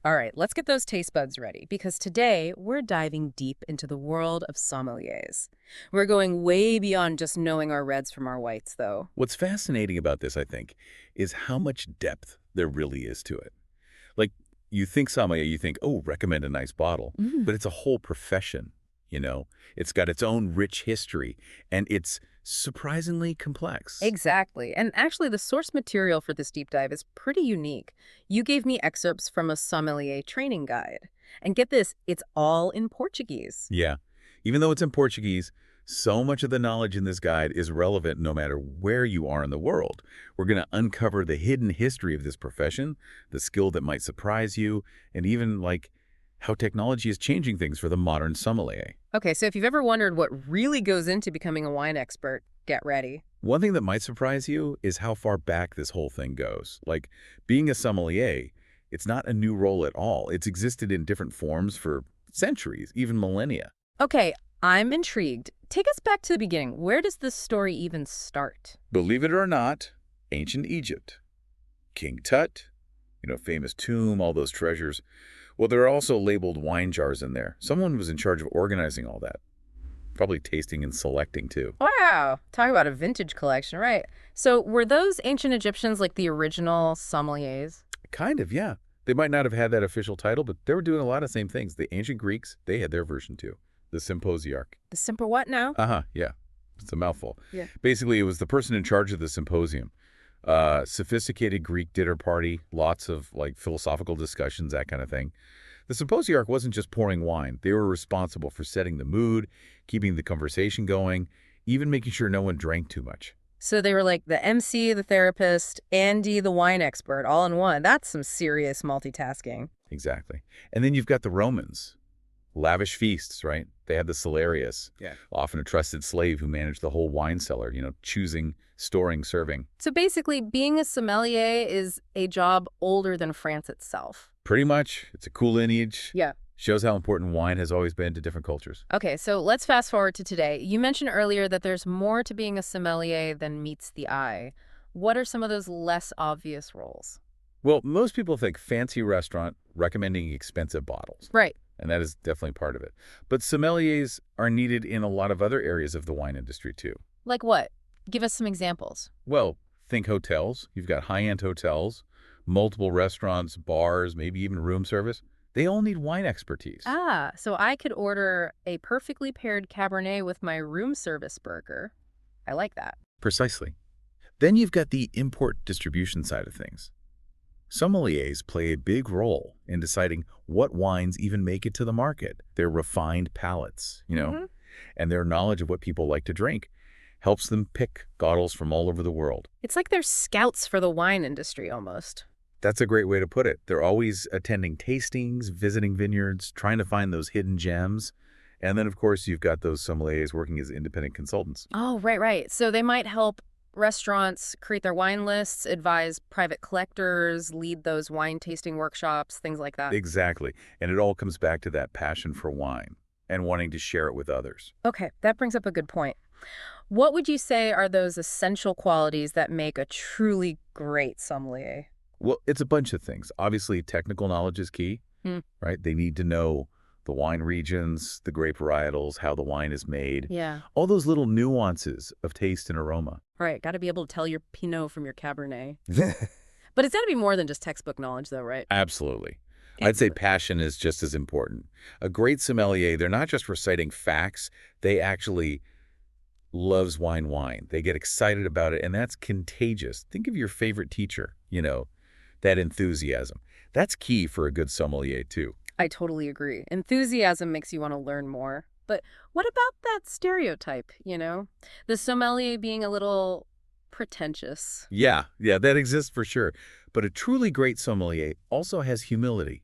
All right, let's get those taste buds ready because today we're diving deep into the world of sommeliers. We're going way beyond just knowing our reds from our whites, though. What's fascinating about this, I think, is how much depth there really is to it. Like, you think sommelier, you think, oh, recommend a nice bottle. Mm. But it's a whole profession, you know? It's got its own rich history, and it's surprisingly complex. Exactly. And actually, the source material for this deep dive is pretty unique. You gave me excerpts from a sommelier training guide. And get this, it's all in Portuguese. Yeah. Even though it's in Portuguese, so much of the knowledge in this guide is relevant no matter where you are in the world. We're going to uncover the hidden history of this profession, the skill that might surprise you, and even, like, how technology is changing things for the modern sommelier. Okay, so if you've ever wondered what really goes into becoming a wine expert, get ready. One thing that might surprise you is how far back this whole thing goes. Like, being a sommelier, it's not a new role at all. It's existed in different forms for centuries, even millennia. Okay, I'm intrigued. Take us back to the beginning. Where does this story even start? Believe it or not, ancient Egypt. King Tut, famous tomb, all those treasures. Well, there are also labeled wine jars in there. Someone was in charge of organizing all that. Probably tasting and selecting, too. Wow, talk about a vintage collection, right? So were those ancient Egyptians like the original sommeliers? Kind of, yeah. They might not have had that official title, but they were doing a lot of same things. The ancient Greeks, they had their version, too. The symposiarch. The simple what now? Uh-huh, yeah. It's a mouthful. Yeah. Basically, it was the person in charge of the symposium. Sophisticated Greek dinner party, lots of, like, philosophical discussions, that kind of thing. The symposiarch wasn't just pouring wine. They were responsible for setting the mood, keeping the conversation going, even making sure no one drank too much. So they were like the MC, the therapist, Andy, the wine expert, all in one. That's some serious multitasking. Exactly. And then you've got the Romans. Lavish feasts, right? They had the Salarius, Yeah. often a trusted slave who managed the whole wine cellar, choosing, storing, serving. So basically, being a sommelier is a job older than France itself. Pretty much. It's a cool lineage. Yeah. Shows how important wine has always been to different cultures. Okay, so let's fast forward to today. You mentioned earlier that there's more to being a sommelier than meets the eye. What are some of those less obvious roles? Well, most people think fancy restaurant recommending expensive bottles, Right. and that is definitely part of it. But sommeliers are needed in a lot of other areas of the wine industry, too. Like what? Give us some examples. Well, think hotels. You've got high-end hotels, multiple restaurants, bars, maybe even room service. They all need wine expertise. Ah, so I could order a perfectly paired Cabernet with my room service burger. I like that. Precisely. Then you've got the import distribution side of things. Sommeliers play a big role in deciding what wines even make it to the market. Their refined palates, Hmm. and their knowledge of what people like to drink helps them pick bottles from all over the world. It's like they're scouts for the wine industry almost. That's a great way to put it. They're always attending tastings, visiting vineyards, trying to find those hidden gems. And then, of course, you've got those sommeliers working as independent consultants. Oh, right, right. So they might help restaurants create their wine lists, advise private collectors, lead those wine tasting workshops, things like that. Exactly. And it all comes back to that passion for wine and wanting to share it with others. Okay, that brings up a good point. What would you say are those essential qualities that make a truly great sommelier? Well, it's a bunch of things. Obviously, technical knowledge is key, Hmm. right? They need to know the wine regions, the grape varietals, how the wine is made, Yeah. all those little nuances of taste and aroma. Right, got to be able to tell your Pinot from your Cabernet. But it's got to be more than just textbook knowledge, though, right? Absolutely. I'd say passion is just as important. A great sommelier, they're not just reciting facts, they actually loves wine. They get excited about it, and that's contagious. Think of your favorite teacher, that enthusiasm. That's key for a good sommelier, too. I totally agree. Enthusiasm makes you want to learn more. But what about that stereotype, The sommelier being a little pretentious. Yeah, that exists for sure. But a truly great sommelier also has humility.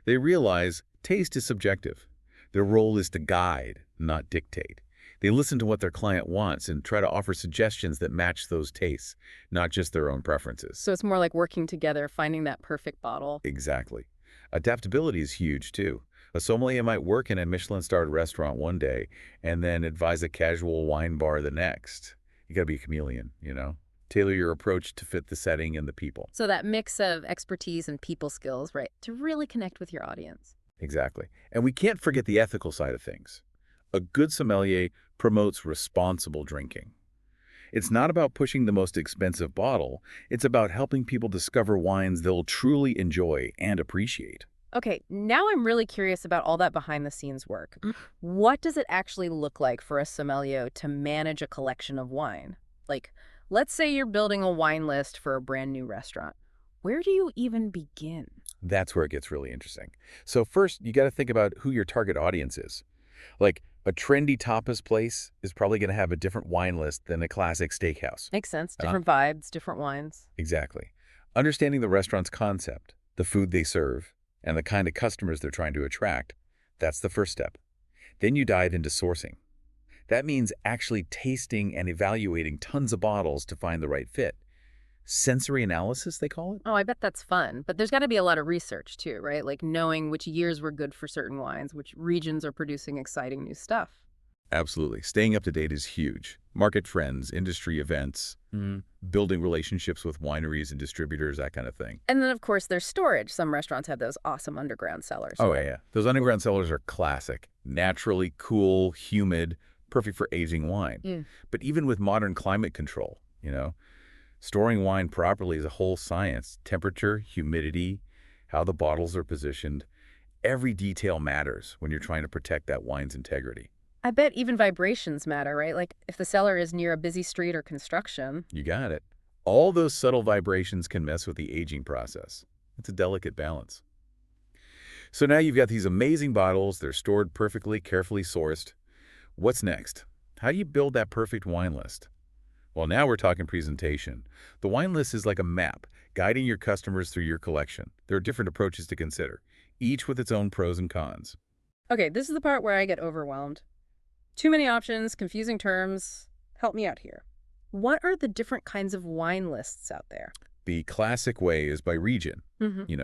They realize taste is subjective. Their role is to guide, not dictate. They listen to what their client wants and try to offer suggestions that match those tastes, not just their own preferences. So it's more like working together, finding that perfect bottle. Exactly. Adaptability is huge, too. A sommelier might work in a Michelin-starred restaurant one day and then advise a casual wine bar the next. You got to be a chameleon. Tailor your approach to fit the setting and the people. So that mix of expertise and people skills, right, to really connect with your audience. Exactly. And we can't forget the ethical side of things. A good sommelier promotes responsible drinking. It's not about pushing the most expensive bottle. It's about helping people discover wines they'll truly enjoy and appreciate. Okay, now I'm really curious about all that behind the scenes work. What does it actually look like for a sommelier to manage a collection of wine? Like, let's say you're building a wine list for a brand new restaurant. Where do you even begin? That's where it gets really interesting. So first, you got to think about who your target audience is. Like, a trendy tapas place is probably going to have a different wine list than a classic steakhouse. Makes sense. Uh, Different vibes, different wines. exactly. Understanding the restaurant's concept, the food they serve, and the kind of customers they're trying to attract, that's the first step. Then you dive into sourcing. That means actually tasting and evaluating tons of bottles to find the right fit. Sensory analysis, they call it? Oh, I bet that's fun. But there's got to be a lot of research too, right? Like knowing which years were good for certain wines, which regions are producing exciting new stuff. Absolutely. Staying up to date is huge. Market trends, industry events, building relationships with wineries and distributors, that kind of thing. And then, of course, there's storage. Some restaurants have those awesome underground cellars. Oh, yeah. Those underground cellars are classic. Naturally cool, humid, perfect for aging wine. But even with modern climate control, storing wine properly is a whole science. Temperature, humidity, how the bottles are positioned. Every detail matters when you're trying to protect that wine's integrity. I bet even vibrations matter, right? Like if the cellar is near a busy street or construction. You got it. All those subtle vibrations can mess with the aging process. It's a delicate balance. So now you've got these amazing bottles. They're stored perfectly, carefully sourced. What's next? How do you build that perfect wine list? Well, now we're talking presentation. The wine list is like a map, guiding your customers through your collection. There are different approaches to consider, each with its own pros and cons. Okay, this is the part where I get overwhelmed. Too many options, confusing terms. Help me out here. What are the different kinds of wine lists out there? The classic way is by region,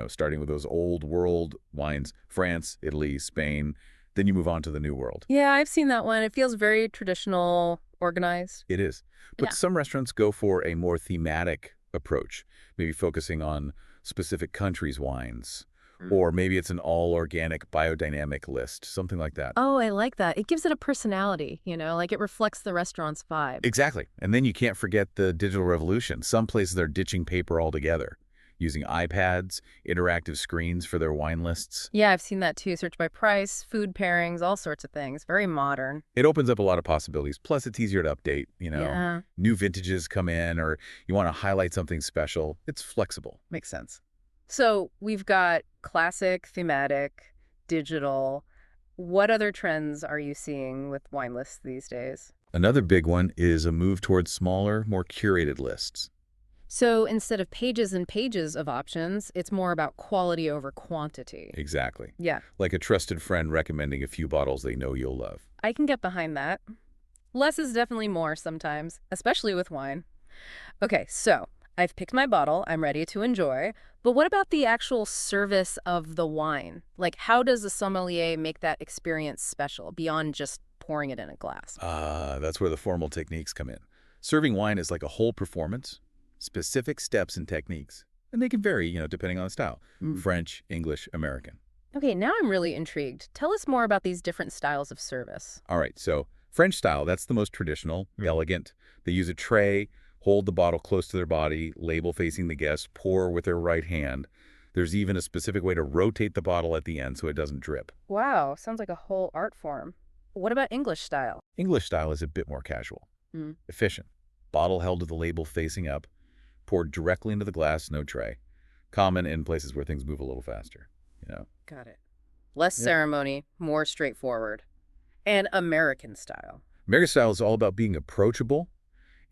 starting with those old world wines, France, Italy, Spain. Then you move on to the new world. Yeah, I've seen that one. It feels very traditional, organized. It is. But some restaurants go for a more thematic approach, maybe focusing on specific countries' wines. Or maybe it's an all-organic biodynamic list, something like that. Oh, I like that. It gives it a personality, like it reflects the restaurant's vibe. Exactly. And then you can't forget the digital revolution. Some places are ditching paper altogether, using iPads, interactive screens for their wine lists. Yeah, I've seen that too. Search by price, food pairings, all sorts of things. Very modern. It opens up a lot of possibilities. Plus, it's easier to update, Yeah. New vintages come in or you want to highlight something special. It's flexible. Makes sense. So we've got classic, thematic, digital. What other trends are you seeing with wine lists these days? Another big one is a move towards smaller, more curated lists. So instead of pages and pages of options, it's more about quality over quantity. Exactly. Yeah, Like a trusted friend recommending a few bottles they know you'll love. I can get behind that. Less is definitely more sometimes, especially with wine. Okay, so I've picked my bottle. I'm ready to enjoy. But what about the actual service of the wine? Like, how does a sommelier make that experience special beyond just pouring it in a glass? That's where the formal techniques come in. Serving wine is like a whole performance, specific steps and techniques. And they can vary, depending on the style. French, English, American. Okay, now I'm really intrigued. Tell us more about these different styles of service. All right, so French style, that's the most traditional, elegant. They use a tray, hold the bottle close to their body, label facing the guest, pour with their right hand. There's even a specific way to rotate the bottle at the end so it doesn't drip. Wow, sounds like a whole art form. What about English style? English style is a bit more casual, efficient. Bottle held to the label facing up, poured directly into the glass, no tray. Common in places where things move a little faster, Got it. Less ceremony, more straightforward. And American style. American style is all about being approachable,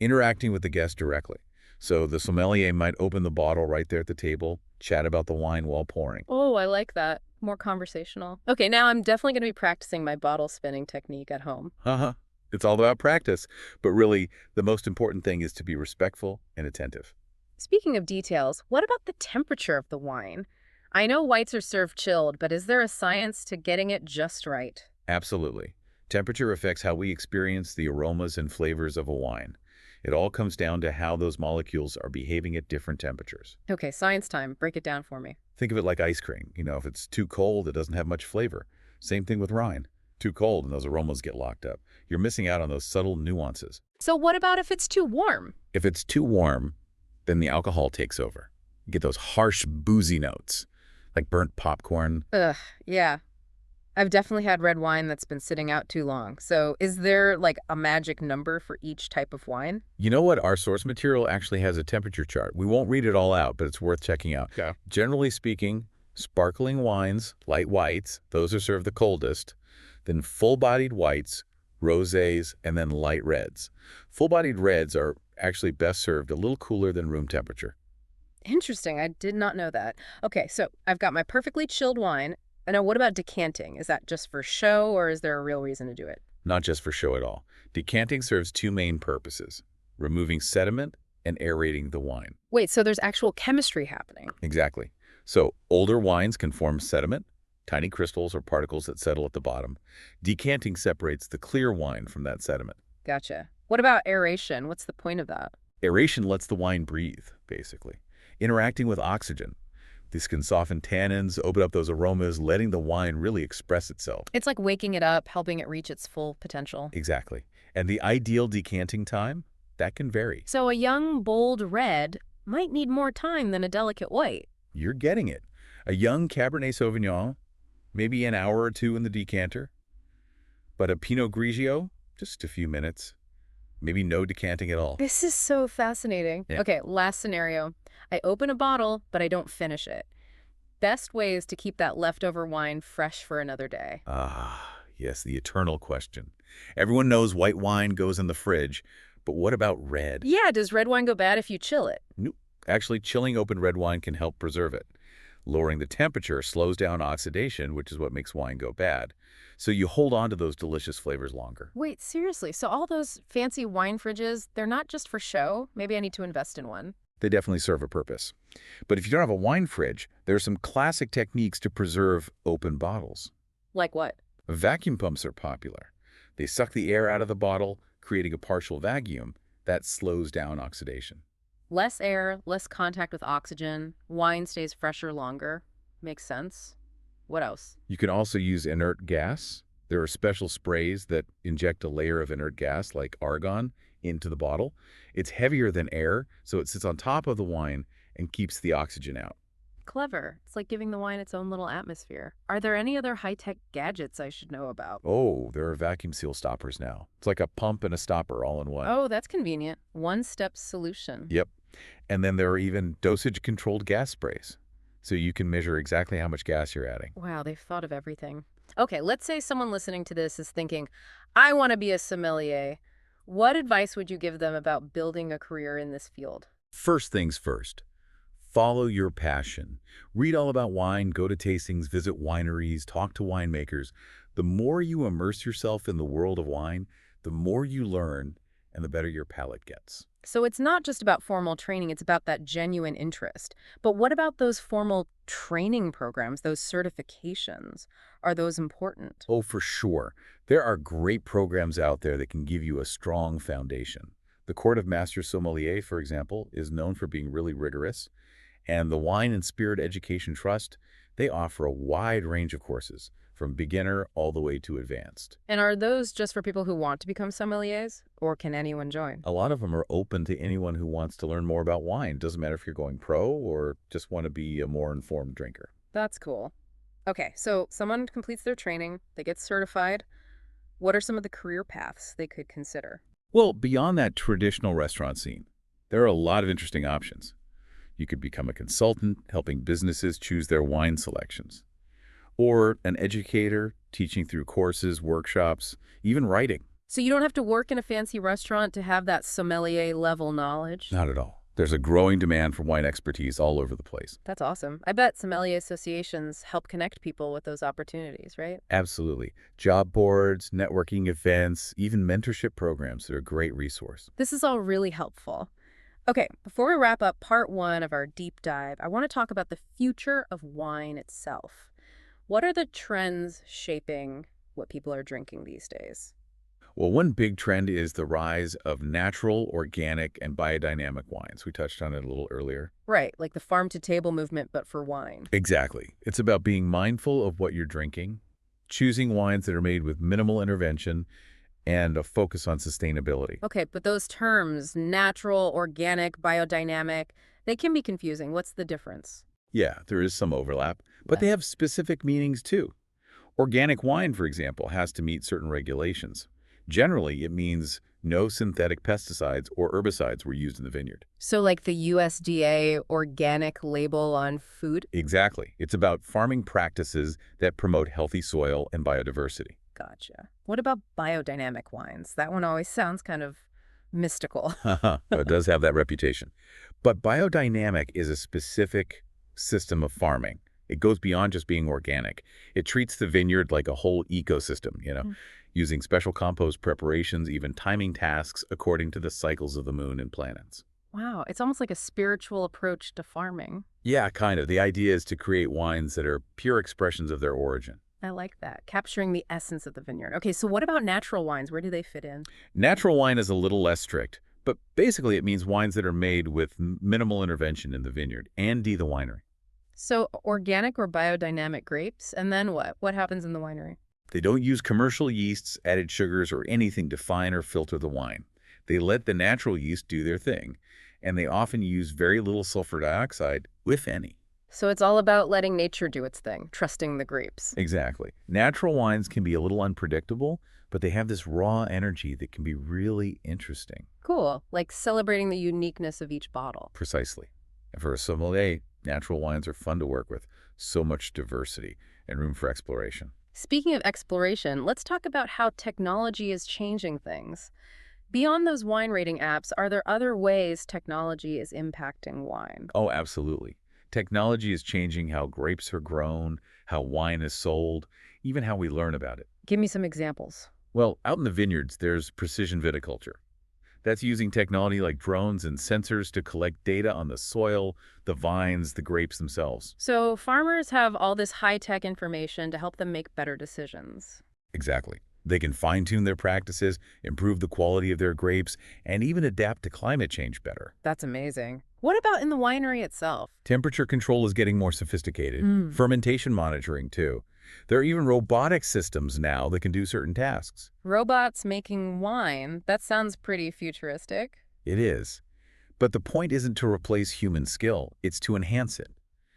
interacting with the guest directly. So the sommelier might open the bottle right there at the table, chat about the wine while pouring. Oh, I like that. More conversational. Okay, now I'm definitely going to be practicing my bottle spinning technique at home. It's all about practice. But really, the most important thing is to be respectful and attentive. Speaking of details, what about the temperature of the wine? I know whites are served chilled, but is there a science to getting it just right? Absolutely. Temperature affects how we experience the aromas and flavors of a wine. It all comes down to how those molecules are behaving at different temperatures. Okay, science time. Break it down for me. Think of it like ice cream. If it's too cold, it doesn't have much flavor. Same thing with wine. Too cold and those aromas get locked up. You're missing out on those subtle nuances. So what about if it's too warm? If it's too warm, then the alcohol takes over. You get those harsh, boozy notes, like burnt popcorn. Ugh, yeah. I've definitely had red wine that's been sitting out too long. So is there like a magic number for each type of wine? You know what? Our source material actually has a temperature chart. We won't read it all out, but it's worth checking out. Yeah. Generally speaking, sparkling wines, light whites, those are served the coldest. Then full-bodied whites, rosés, and then light reds. Full-bodied reds are actually best served a little cooler than room temperature. Interesting. I did not know that. Okay, so I've got my perfectly chilled wine. Now, what about decanting? Is that just for show or is there a real reason to do it? Not just for show at all. Decanting serves two main purposes: removing sediment and aerating the wine. Wait, so there's actual chemistry happening. Exactly. So older wines can form sediment, tiny crystals or particles that settle at the bottom. Decanting separates the clear wine from that sediment. Gotcha. What about aeration? What's the point of that? Aeration lets the wine breathe, basically, interacting with oxygen. This can soften tannins, open up those aromas, letting the wine really express itself. It's like waking it up, helping it reach its full potential. Exactly. And the ideal decanting time, that can vary. So a young, bold red might need more time than a delicate white. You're getting it. A young Cabernet Sauvignon, maybe an hour or two in the decanter. But a Pinot Grigio, just a few minutes. Maybe no decanting at all. This is so fascinating. Yeah. Okay, last scenario. I open a bottle, but I don't finish it. Best ways to keep that leftover wine fresh for another day. Ah, yes, the eternal question. Everyone knows white wine goes in the fridge, but what about red? Yeah, does red wine go bad if you chill it? Nope. Actually, chilling open red wine can help preserve it. Lowering the temperature slows down oxidation, which is what makes wine go bad. So you hold on to those delicious flavors longer. Wait, seriously? So all those fancy wine fridges, they're not just for show? Maybe I need to invest in one. They definitely serve a purpose. But if you don't have a wine fridge, there are some classic techniques to preserve open bottles. Like what? Vacuum pumps are popular. They suck the air out of the bottle, creating a partial vacuum that slows down oxidation. Less air, less contact with oxygen. Wine stays fresher longer. Makes sense. What else? You can also use inert gas. There are special sprays that inject a layer of inert gas, like argon, into the bottle. It's heavier than air, so it sits on top of the wine and keeps the oxygen out. Clever. It's like giving the wine its own little atmosphere. Are there any other high-tech gadgets I should know about? Oh, there are vacuum seal stoppers now. It's like a pump and a stopper all in one. Oh, that's convenient. One-step solution. Yep. And then there are even dosage-controlled gas sprays, so you can measure exactly how much gas you're adding. Wow, they've thought of everything. Okay, let's say someone listening to this is thinking, I want to be a sommelier. What advice would you give them about building a career in this field? First things first, follow your passion. Read all about wine, go to tastings, visit wineries, talk to winemakers. The more you immerse yourself in the world of wine, the more you learn and the better your palate gets. So it's not just about formal training, it's about that genuine interest. But what about those formal training programs, those certifications? Are those important? Oh, for sure. There are great programs out there that can give you a strong foundation. The Court of Master Sommelier, for example, is known for being really rigorous. And the Wine and Spirit Education Trust, they offer a wide range of courses, from beginner all the way to advanced. And are those just for people who want to become sommeliers, or can anyone join? A lot of them are open to anyone who wants to learn more about wine. Doesn't matter if you're going pro or just want to be a more informed drinker. That's cool. Okay, so someone completes their training, they get certified. What are some of the career paths they could consider? Well, beyond that traditional restaurant scene, there are a lot of interesting options. You could become a consultant, helping businesses choose their wine selections. Or an educator, teaching through courses, workshops, even writing. So you don't have to work in a fancy restaurant to have that sommelier level knowledge? Not at all. There's a growing demand for wine expertise all over the place. That's awesome. I bet sommelier associations help connect people with those opportunities, right? Absolutely. Job boards, networking events, even mentorship programs are a great resource. This is all really helpful. Okay, before we wrap up part one of our deep dive, I want to talk about the future of wine itself. What are the trends shaping what people are drinking these days? Well, one big trend is the rise of natural, organic, and biodynamic wines. We touched on it a little earlier. Right, like the farm-to-table movement, but for wine. Exactly. It's about being mindful of what you're drinking, choosing wines that are made with minimal intervention, and a focus on sustainability. Okay, but those terms, natural, organic, biodynamic, they can be confusing. What's the difference? Yeah, there is some overlap, but Okay. they have specific meanings too. Organic wine, for example, has to meet certain regulations. Generally, it means no synthetic pesticides or herbicides were used in the vineyard. So like the USDA organic label on food? Exactly. It's about farming practices that promote healthy soil and biodiversity. Gotcha. What about biodynamic wines? That one always sounds kind of mystical. Haha, it does have that reputation. But biodynamic is a specific system of farming. It goes beyond just being organic. It treats the vineyard like a whole ecosystem, Mm. using special compost preparations, even timing tasks according to the cycles of the moon and planets. Wow, it's almost like a spiritual approach to farming. Yeah, kind of. The idea is to create wines that are pure expressions of their origin. I like that, capturing the essence of the vineyard. Okay, so what about natural wines? Where do they fit in? Natural wine is a little less strict, but basically it means wines that are made with minimal intervention in the vineyard and the winery. So organic or biodynamic grapes, and then what? What happens in the winery? They don't use commercial yeasts, added sugars, or anything to fine or filter the wine. They let the natural yeast do their thing, and they often use very little sulfur dioxide, if any. So it's all about letting nature do its thing, trusting the grapes. Exactly. Natural wines can be a little unpredictable, but they have this raw energy that can be really interesting. Cool, like celebrating the uniqueness of each bottle. Precisely. And for a sommelier, natural wines are fun to work with. So much diversity and room for exploration. Speaking of exploration, let's talk about how technology is changing things. Beyond those wine rating apps, are there other ways technology is impacting wine? Oh, absolutely. Technology is changing how grapes are grown, how wine is sold, even how we learn about it. Give me some examples. Well, out in the vineyards, there's precision viticulture. That's using technology like drones and sensors to collect data on the soil, the vines, the grapes themselves. So farmers have all this high-tech information to help them make better decisions. Exactly. They can fine-tune their practices, improve the quality of their grapes, and even adapt to climate change better. That's amazing. What about in the winery itself? Temperature control is getting more sophisticated. Mm. Fermentation monitoring, too. There are even robotic systems now that can do certain tasks. Robots making wine? That sounds pretty futuristic. It is. But the point isn't to replace human skill, it's to enhance it,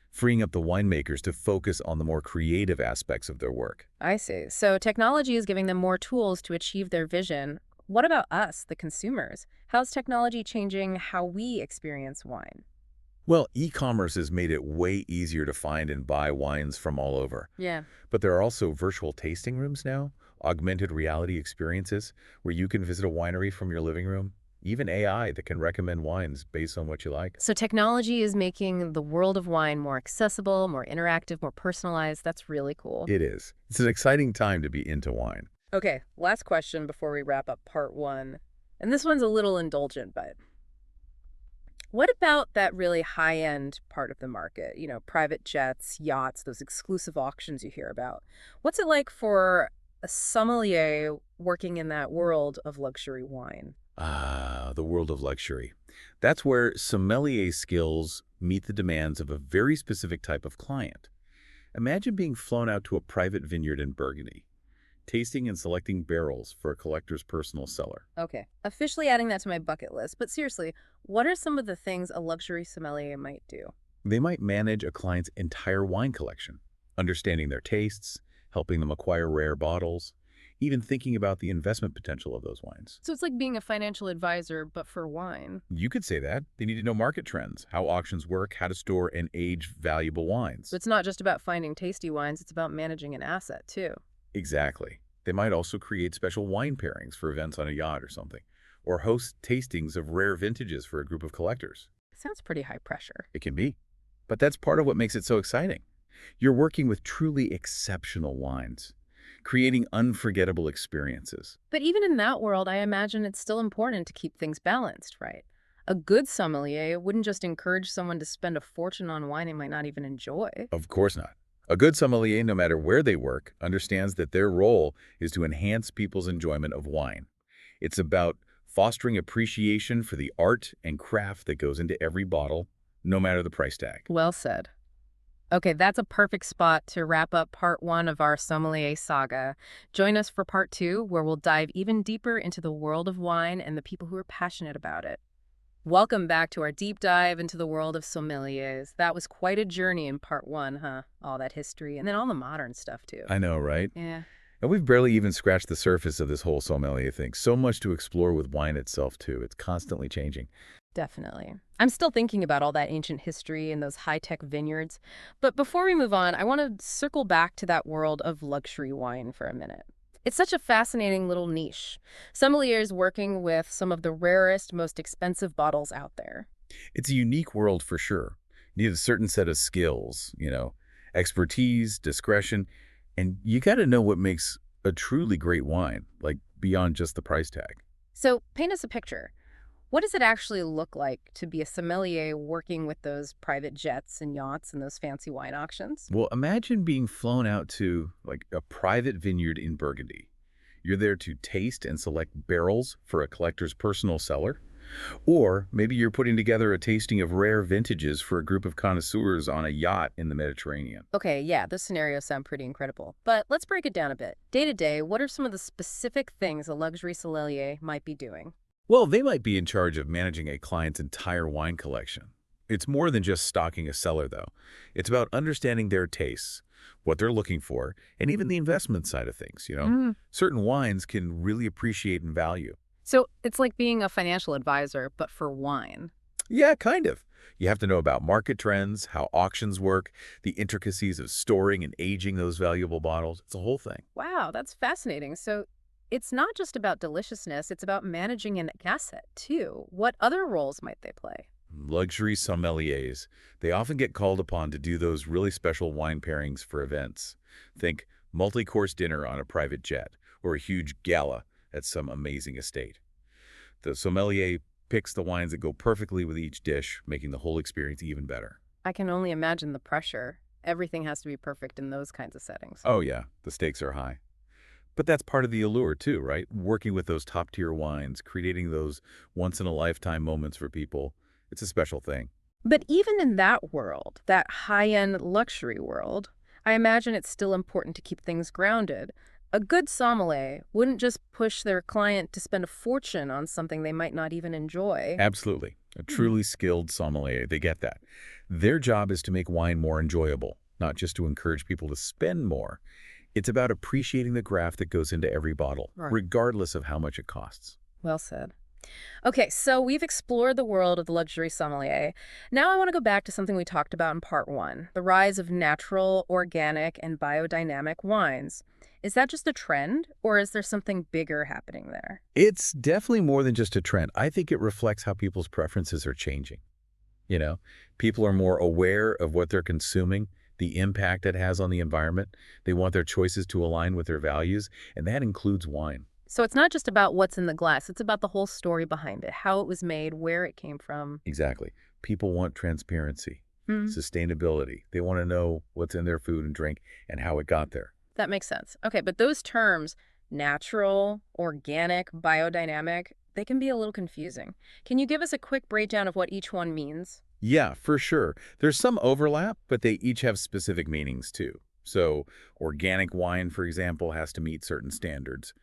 freeing up the winemakers to focus on the more creative aspects of their work. I see. So technology is giving them more tools to achieve their vision. What about us, the consumers? How's technology changing how we experience wine? Well, e-commerce has made it way easier to find and buy wines from all over. Yeah. But there are also virtual tasting rooms now, augmented reality experiences, where you can visit a winery from your living room, even AI that can recommend wines based on what you like. So technology is making the world of wine more accessible, more interactive, more personalized. That's really cool. It is. It's an exciting time to be into wine. Okay, last question before we wrap up part one. And this one's a little indulgent, but what about that really high-end part of the market? You know, private jets, yachts, those exclusive auctions you hear about. What's it like for a sommelier working in that world of luxury wine? Ah, the world of luxury. That's where sommelier skills meet the demands of a very specific type of client. Imagine being flown out to a private vineyard in Burgundy, tasting and selecting barrels for a collector's personal cellar. Okay, officially adding that to my bucket list. But seriously, what are some of the things a luxury sommelier might do? They might manage a client's entire wine collection, understanding their tastes, helping them acquire rare bottles, even thinking about the investment potential of those wines. So it's like being a financial advisor, but for wine. You could say that. They need to know market trends, how auctions work, how to store and age valuable wines. So it's not just about finding tasty wines, it's about managing an asset too. Exactly. They might also create special wine pairings for events on a yacht or something, or host tastings of rare vintages for a group of collectors. Sounds pretty high pressure. It can be. But that's part of what makes it so exciting. You're working with truly exceptional wines, creating unforgettable experiences. But even in that world, I imagine it's still important to keep things balanced, right? A good sommelier wouldn't just encourage someone to spend a fortune on wine they might not even enjoy. Of course not. A good sommelier, no matter where they work, understands that their role is to enhance people's enjoyment of wine. It's about fostering appreciation for the art and craft that goes into every bottle, no matter the price tag. Well said. Okay, that's a perfect spot to wrap up part one of our sommelier saga. Join us for part two, where we'll dive even deeper into the world of wine and the people who are passionate about it. Welcome back to our deep dive into the world of sommeliers. That was quite a journey in part one, huh? All that history and then all the modern stuff, too. I know, right? Yeah, And we've barely even scratched the surface of this whole sommelier thing. So much to explore with wine itself, too. It's constantly changing. definitely. I'm still thinking about all that ancient history and those high-tech vineyards. But before we move on, I want to circle back to that world of luxury wine for a minute. It's such a fascinating little niche. Sommeliers working with some of the rarest, most expensive bottles out there. It's a unique world for sure. You need a certain set of skills, expertise, discretion, and you got to know what makes a truly great wine, like beyond just the price tag. So paint us a picture. What does it actually look like to be a sommelier working with those private jets and yachts and those fancy wine auctions? Well, imagine being flown out to like a private vineyard in Burgundy. You're there to taste and select barrels for a collector's personal cellar. Or maybe you're putting together a tasting of rare vintages for a group of connoisseurs on a yacht in the Mediterranean. Okay, yeah, those scenarios sound pretty incredible. But let's break it down a bit. Day to day, what are some of the specific things a luxury sommelier might be doing? Well, they might be in charge of managing a client's entire wine collection. It's more than just stocking a cellar, though. It's about understanding their tastes, what they're looking for, and even the investment side of things. Mm. Certain wines can really appreciate in value. So it's like being a financial advisor, but for wine. Yeah, kind of. You have to know about market trends, how auctions work, the intricacies of storing and aging those valuable bottles. It's a whole thing. Wow, that's fascinating. So it's not just about deliciousness, it's about managing an asset, too. What other roles might they play? Luxury sommeliers. They often get called upon to do those really special wine pairings for events. Think multi-course dinner on a private jet or a huge gala at some amazing estate. The sommelier picks the wines that go perfectly with each dish, making the whole experience even better. I can only imagine the pressure. Everything has to be perfect in those kinds of settings. Oh yeah, the stakes are high. But that's part of the allure too, right? Working with those top-tier wines, creating those once-in-a-lifetime moments for people. It's a special thing. But even in that world, that high-end luxury world, I imagine it's still important to keep things grounded. A good sommelier wouldn't just push their client to spend a fortune on something they might not even enjoy. Absolutely. A Hmm. truly skilled sommelier, they get that. Their job is to make wine more enjoyable, not just to encourage people to spend more. It's about appreciating the craft that goes into every bottle, Right. regardless of how much it costs. Well said. Okay, so we've explored the world of the luxury sommelier. Now I want to go back to something we talked about in part one, the rise of natural, organic, and biodynamic wines. Is that just a trend, or is there something bigger happening there? It's definitely more than just a trend. I think it reflects how people's preferences are changing. You know, people are more aware of what they're consuming, the impact it has on the environment. They want their choices to align with their values, and that includes wine. So it's not just about what's in the glass, it's about the whole story behind it, how it was made, where it came from. Exactly. People want transparency, Hmm. sustainability. They want to know what's in their food and drink and how it got there. That makes sense. Okay, but those terms, natural, organic, biodynamic, they can be a little confusing. Can you give us a quick breakdown of what each one means? Yeah, for sure. There's some overlap, but they each have specific meanings too. So, organic wine, for example, has to meet certain standards.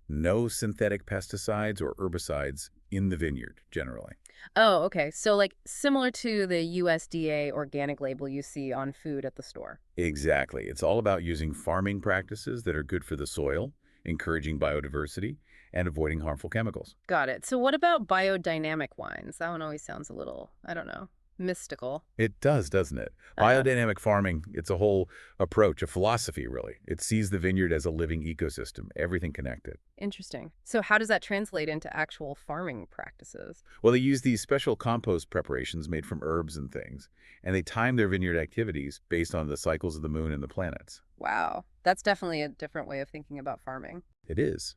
No synthetic pesticides or herbicides in the vineyard, generally. Oh, okay. So like similar to the USDA organic label you see on food at the store. Exactly. It's all about using farming practices that are good for the soil, encouraging biodiversity, and avoiding harmful chemicals. Got it. So what about biodynamic wines? That one always sounds a little, I don't know, mystical. It does, doesn't it? Uh-huh. Biodynamic farming, it's a whole approach, a philosophy, really. It sees the vineyard as a living ecosystem, everything connected. Interesting. So how does that translate into actual farming practices? Well, they use these special compost preparations made from herbs and things, and they time their vineyard activities based on the cycles of the moon and the planets. Wow. That's definitely a different way of thinking about farming. It is.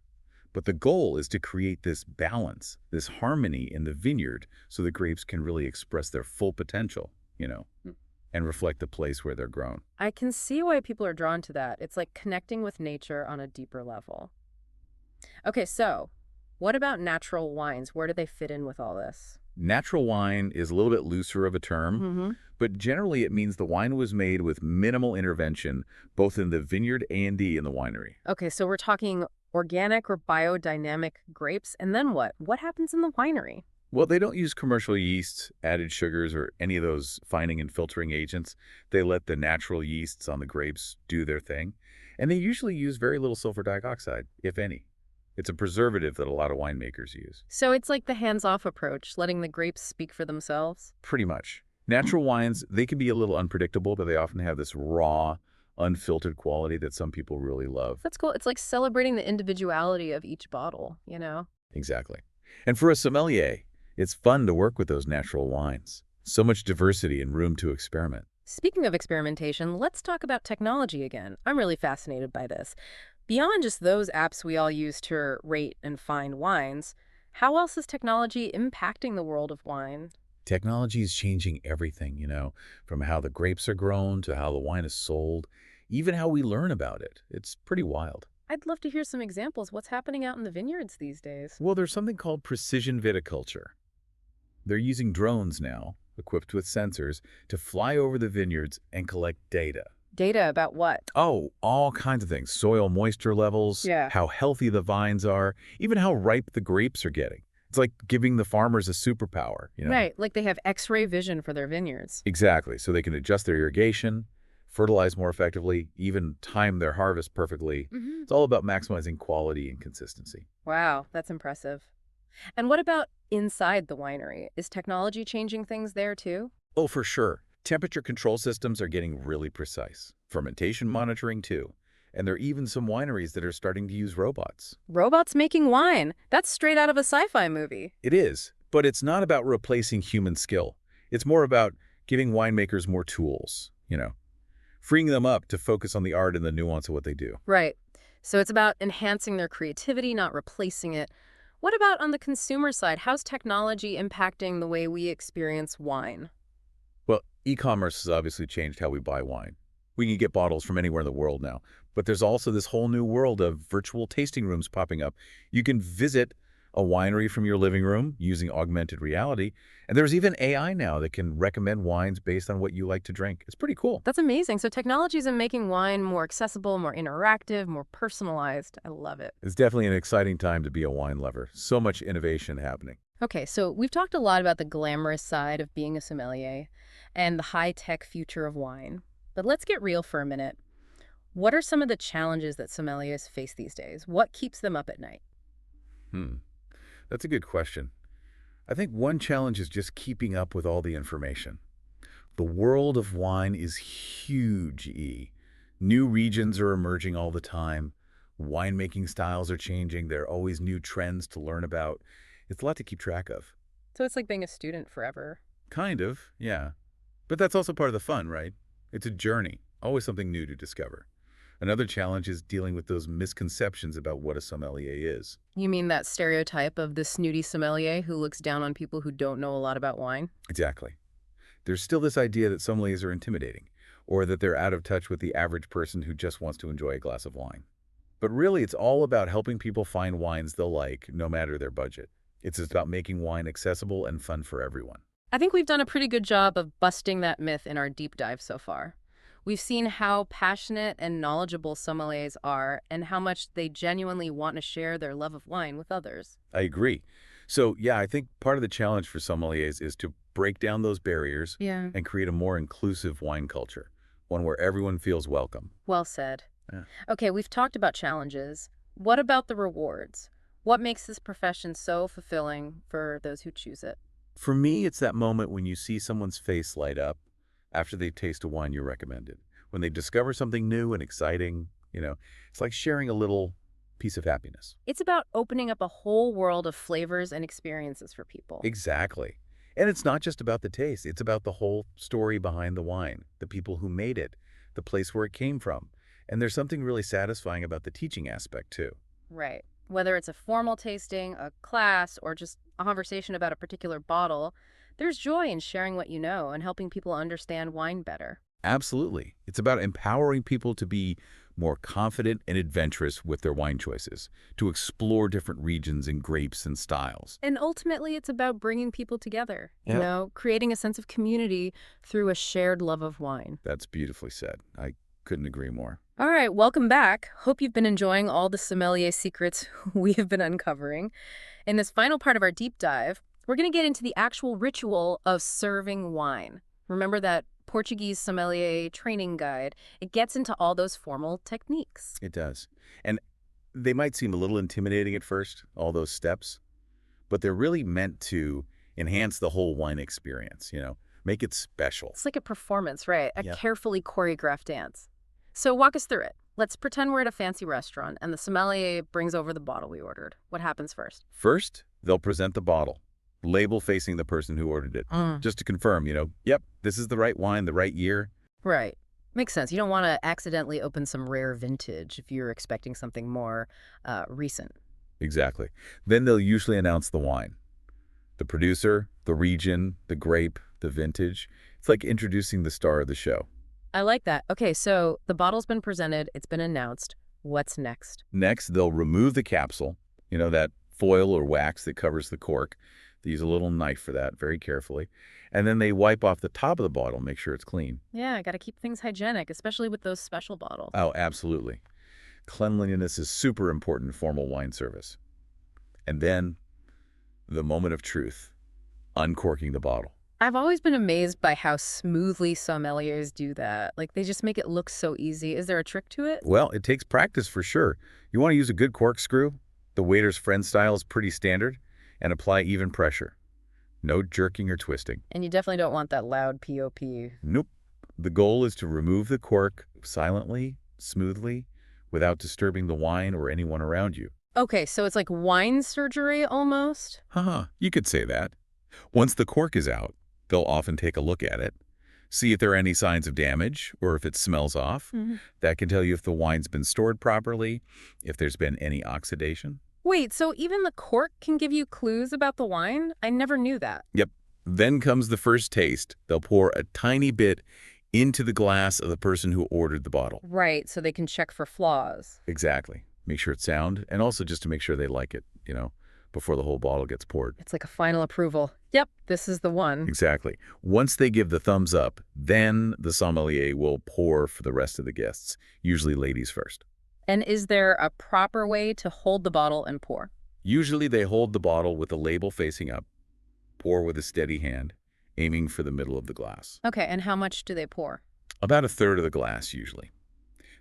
But the goal is to create this balance, this harmony in the vineyard so the grapes can really express their full potential. Hmm. and reflect the place where they're grown. I can see why people are drawn to that. It's like connecting with nature on a deeper level. Okay, so what about natural wines? Where do they fit in with all this? Natural wine is a little bit looser of a term, Mm-hmm. but generally it means the wine was made with minimal intervention, both in the vineyard and in the winery. Okay, so we're talking organic or biodynamic grapes, and then what? What happens in the winery? Well, they don't use commercial yeasts, added sugars, or any of those fining and filtering agents. They let the natural yeasts on the grapes do their thing. And they usually use very little sulfur dioxide, if any. It's a preservative that a lot of winemakers use. So it's like the hands-off approach, letting the grapes speak for themselves. Pretty much. Natural wines, they can be a little unpredictable, but they often have this raw, unfiltered quality that some people really love. That's cool. It's like celebrating the individuality of each bottle, Exactly. And for a sommelier, it's fun to work with those natural wines. So much diversity and room to experiment. Speaking of experimentation, let's talk about technology again. I'm really fascinated by this. Beyond just those apps we all use to rate and find wines, how else is technology impacting the world of wine? Technology is changing everything, from how the grapes are grown to how the wine is sold, even how we learn about it. It's pretty wild. I'd love to hear some examples. What's happening out in the vineyards these days? Well, there's something called precision viticulture. They're using drones now, equipped with sensors, to fly over the vineyards and collect data. Data about what? Oh, all kinds of things. Soil moisture levels, Yeah. how healthy the vines are, even how ripe the grapes are getting. It's like giving the farmers a superpower. Right, like they have X-ray vision for their vineyards. Exactly. So they can adjust their irrigation, fertilize more effectively, even time their harvest perfectly. Hmm. It's all about maximizing quality and consistency. Wow, that's impressive. And what about inside the winery? Is technology changing things there too? Oh, for sure. Temperature control systems are getting really precise. Fermentation monitoring, too. And there are even some wineries that are starting to use robots. Robots making wine. That's straight out of a sci-fi movie. It is, but it's not about replacing human skill. It's more about giving winemakers more tools, freeing them up to focus on the art and the nuance of what they do. Right. So it's about enhancing their creativity, not replacing it. What about on the consumer side? How's technology impacting the way we experience wine? Well, e-commerce has obviously changed how we buy wine. We can get bottles from anywhere in the world now. But there's also this whole new world of virtual tasting rooms popping up. You can visit a winery from your living room using augmented reality. And there's even AI now that can recommend wines based on what you like to drink. It's pretty cool. That's amazing. So technologies in making wine more accessible, more interactive, more personalized. I love it. It's definitely an exciting time to be a wine lover. So much innovation happening. Okay, so we've talked a lot about the glamorous side of being a sommelier and the high-tech future of wine. But let's get real for a minute. What are some of the challenges that sommeliers face these days? What keeps them up at night? That's a good question. I think one challenge is just keeping up with all the information. The world of wine is huge, E. New regions are emerging all the time. Winemaking styles are changing. There are always new trends to learn about. It's a lot to keep track of. So it's like being a student forever. Kind of, yeah. But that's also part of the fun, right? It's a journey, always something new to discover. Another challenge is dealing with those misconceptions about what a sommelier is. You mean that stereotype of the snooty sommelier who looks down on people who don't know a lot about wine? Exactly. There's still this idea that sommeliers are intimidating, or that they're out of touch with the average person who just wants to enjoy a glass of wine. But really, it's all about helping people find wines they'll like, no matter their budget. It's about making wine accessible and fun for everyone. I think we've done a pretty good job of busting that myth in our deep dive so far. We've seen how passionate and knowledgeable sommeliers are and how much they genuinely want to share their love of wine with others. I agree. So, yeah, I think part of the challenge for sommeliers is to break down those barriers Yeah. and create a more inclusive wine culture, one where everyone feels welcome. Well said. Yeah. Okay, we've talked about challenges. What about the rewards? What makes this profession so fulfilling for those who choose it? For me, it's that moment when you see someone's face light up after they taste a wine you recommended. When they discover something new and exciting, it's like sharing a little piece of happiness. It's about opening up a whole world of flavors and experiences for people. Exactly. And it's not just about the taste. It's about the whole story behind the wine, the people who made it, the place where it came from. And there's something really satisfying about the teaching aspect, too. Right. Whether it's a formal tasting, a class, or just a conversation about a particular bottle, There's joy in sharing what you know and helping people understand wine better. Absolutely. It's about empowering people to be more confident and adventurous with their wine choices, to explore different regions and grapes and styles. And ultimately, it's about bringing people together, Yep. creating a sense of community through a shared love of wine. That's beautifully said. I couldn't agree more. All right, welcome back. Hope you've been enjoying all the sommelier secrets we have been uncovering. In this final part of our deep dive, we're going to get into the actual ritual of serving wine. Remember that Portuguese sommelier training guide? It gets into all those formal techniques. It does. And they might seem a little intimidating at first, all those steps, but they're really meant to enhance the whole wine experience, make it special. It's like a performance, right? A Yep. carefully choreographed dance. So walk us through it. Let's pretend we're at a fancy restaurant and the sommelier brings over the bottle we ordered. What happens first? First, they'll present the bottle, label facing the person who ordered it, just to confirm, yep, this is the right wine, the right year. Right. Makes sense. You don't want to accidentally open some rare vintage if you're expecting something more recent. Exactly. Then they'll usually announce the wine, the producer, the region, the grape, the vintage. It's like introducing the star of the show. I like that. Okay, so the bottle's been presented, it's been announced. What's next? Next, they'll remove the capsule, that foil or wax that covers the cork. They use a little knife for that very carefully. And then they wipe off the top of the bottle, make sure it's clean. Yeah, I got to keep things hygienic, especially with those special bottles. Oh, absolutely. Cleanliness is super important in formal wine service. And then the moment of truth, uncorking the bottle. I've always been amazed by how smoothly sommeliers do that. Like, they just make it look so easy. Is there a trick to it? Well, it takes practice for sure. You want to use a good corkscrew. The waiter's friend style is pretty standard. And apply even pressure. No jerking or twisting. And you definitely don't want that loud POP. Nope. The goal is to remove the cork silently, smoothly, without disturbing the wine or anyone around you. Okay, so it's like wine surgery almost? Haha, you could say that. Once the cork is out, they'll often take a look at it, see if there are any signs of damage or if it smells off. That can tell you if the wine's been stored properly, if there's been any oxidation. Wait, so even the cork can give you clues about the wine? I never knew that. Yep. Then comes the first taste. They'll pour a tiny bit into the glass of the person who ordered the bottle. Right, so they can check for flaws. Exactly. Make sure it's sound, and also just to make sure they like it, before the whole bottle gets poured. It's like a final approval. Yep, this is the one. Exactly. Once they give the thumbs up, then the sommelier will pour for the rest of the guests, usually ladies first. And is there a proper way to hold the bottle and pour? Usually they hold the bottle with the label facing up, pour with a steady hand, aiming for the middle of the glass. Okay, and how much do they pour? About a third of the glass, usually.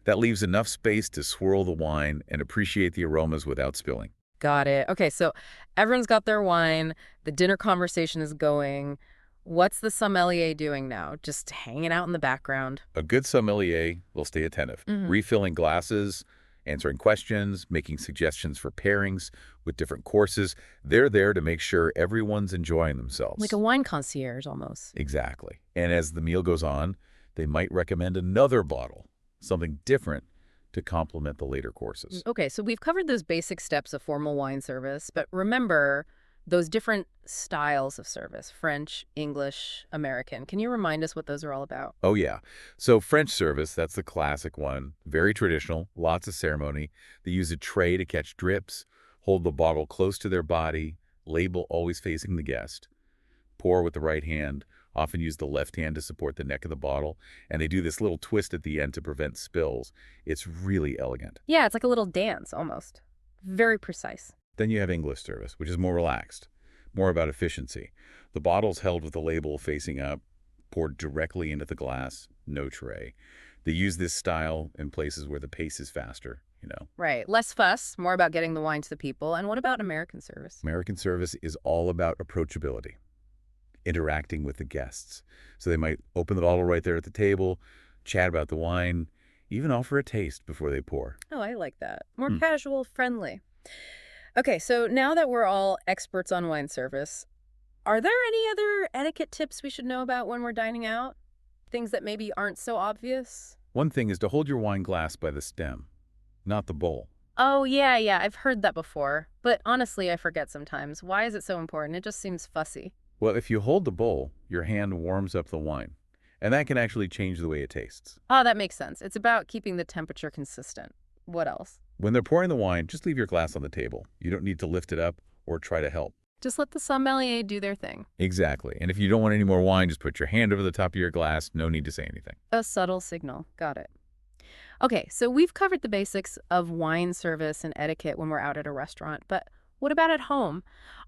That leaves enough space to swirl the wine and appreciate the aromas without spilling. Got it. Okay, so everyone's got their wine. The dinner conversation is going. What's the sommelier doing now? Just hanging out in the background? A good sommelier will stay attentive, refilling glasses, answering questions, making suggestions for pairings with different courses. They're there to make sure everyone's enjoying themselves. Like a wine concierge almost. Exactly. And as the meal goes on, they might recommend another bottle, something different to complement the later courses. Okay, so we've covered those basic steps of formal wine service, but remember those different styles of service, French, English, American. Can you remind us what those are all about? Oh, yeah. So French service, that's the classic one. Very traditional, lots of ceremony. They use a tray to catch drips, hold the bottle close to their body, label always facing the guest, pour with the right hand, often use the left hand to support the neck of the bottle, and they do this little twist at the end to prevent spills. It's really elegant. Yeah, it's like a little dance almost. Very precise. Then you have English service, which is more relaxed, more about efficiency. The bottle's held with the label facing up, poured directly into the glass, no tray. They use this style in places where the pace is faster, Right. Less fuss, more about getting the wine to the people. And what about American service? American service is all about approachability, interacting with the guests. So they might open the bottle right there at the table, chat about the wine, even offer a taste before they pour. Oh, I like that. More casual, friendly. Okay, so now that we're all experts on wine service, are there any other etiquette tips we should know about when we're dining out? Things that maybe aren't so obvious? One thing is to hold your wine glass by the stem, not the bowl. Oh, yeah, I've heard that before. But honestly, I forget sometimes. Why is it so important? It just seems fussy. Well, if you hold the bowl, your hand warms up the wine, and that can actually change the way it tastes. Oh, that makes sense. It's about keeping the temperature consistent. What else? When they're pouring the wine, just leave your glass on the table. You don't need to lift it up or try to help. Just let the sommelier do their thing. Exactly. And if you don't want any more wine, just put your hand over the top of your glass. No need to say anything. A subtle signal. Got it. Okay, so we've covered the basics of wine service and etiquette when we're out at a restaurant, but what about at home?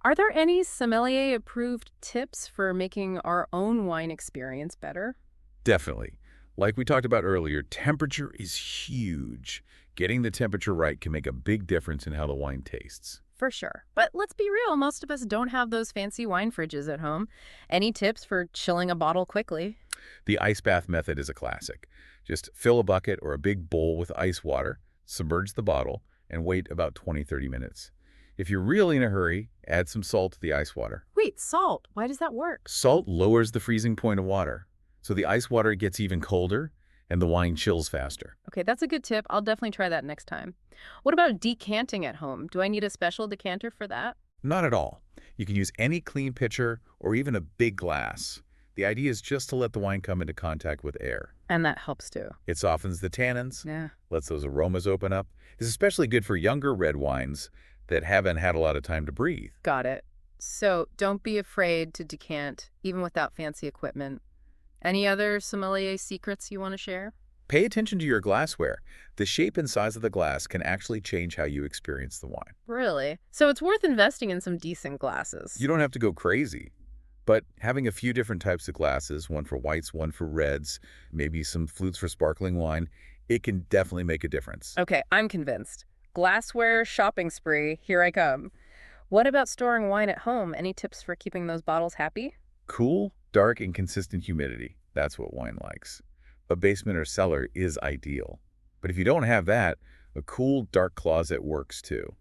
Are there any sommelier-approved tips for making our own wine experience better? Definitely. Like we talked about earlier, temperature is huge. Getting the temperature right can make a big difference in how the wine tastes. For sure. But let's be real, most of us don't have those fancy wine fridges at home. Any tips for chilling a bottle quickly? The ice bath method is a classic. Just fill a bucket or a big bowl with ice water, submerge the bottle, and wait about 20–30 minutes. If you're really in a hurry, add some salt to the ice water. Wait, salt. Why does that work? Salt lowers the freezing point of water, so the ice water gets even colder and the wine chills faster. Okay, that's a good tip. I'll definitely try that next time. What about decanting at home? Do I need a special decanter for that? Not at all. You can use any clean pitcher or even a big glass. The idea is just to let the wine come into contact with air. And that helps too. It softens the tannins, Yeah. lets those aromas open up. It's especially good for younger red wines that haven't had a lot of time to breathe. Got it. So don't be afraid to decant, even without fancy equipment. Any other sommelier secrets you want to share? Pay attention to your glassware. The shape and size of the glass can actually change how you experience the wine. Really? So it's worth investing in some decent glasses. You don't have to go crazy, but having a few different types of glasses, one for whites, one for reds, maybe some flutes for sparkling wine, it can definitely make a difference. Okay, I'm convinced. Glassware shopping spree, here I come. What about storing wine at home? Any tips for keeping those bottles happy? Cool, dark, and consistent humidity. That's what wine likes. A basement or cellar is ideal. But if you don't have that, a cool, dark closet works too.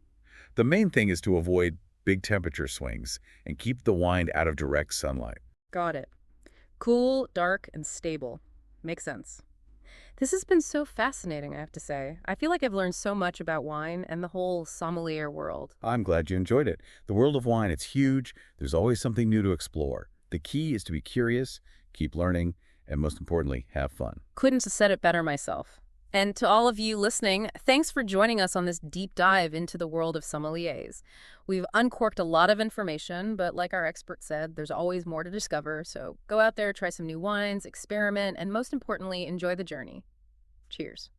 The main thing is to avoid big temperature swings and keep the wine out of direct sunlight. Got it. Cool, dark, and stable. Makes sense. This has been so fascinating, I have to say. I feel like I've learned so much about wine and the whole sommelier world. I'm glad you enjoyed it. The world of wine, it's huge. There's always something new to explore. The key is to be curious, keep learning, and most importantly, have fun. Couldn't have said it better myself. And to all of you listening, thanks for joining us on this deep dive into the world of sommeliers. We've uncorked a lot of information, but like our expert said, there's always more to discover. So go out there, try some new wines, experiment, and most importantly, enjoy the journey. Cheers.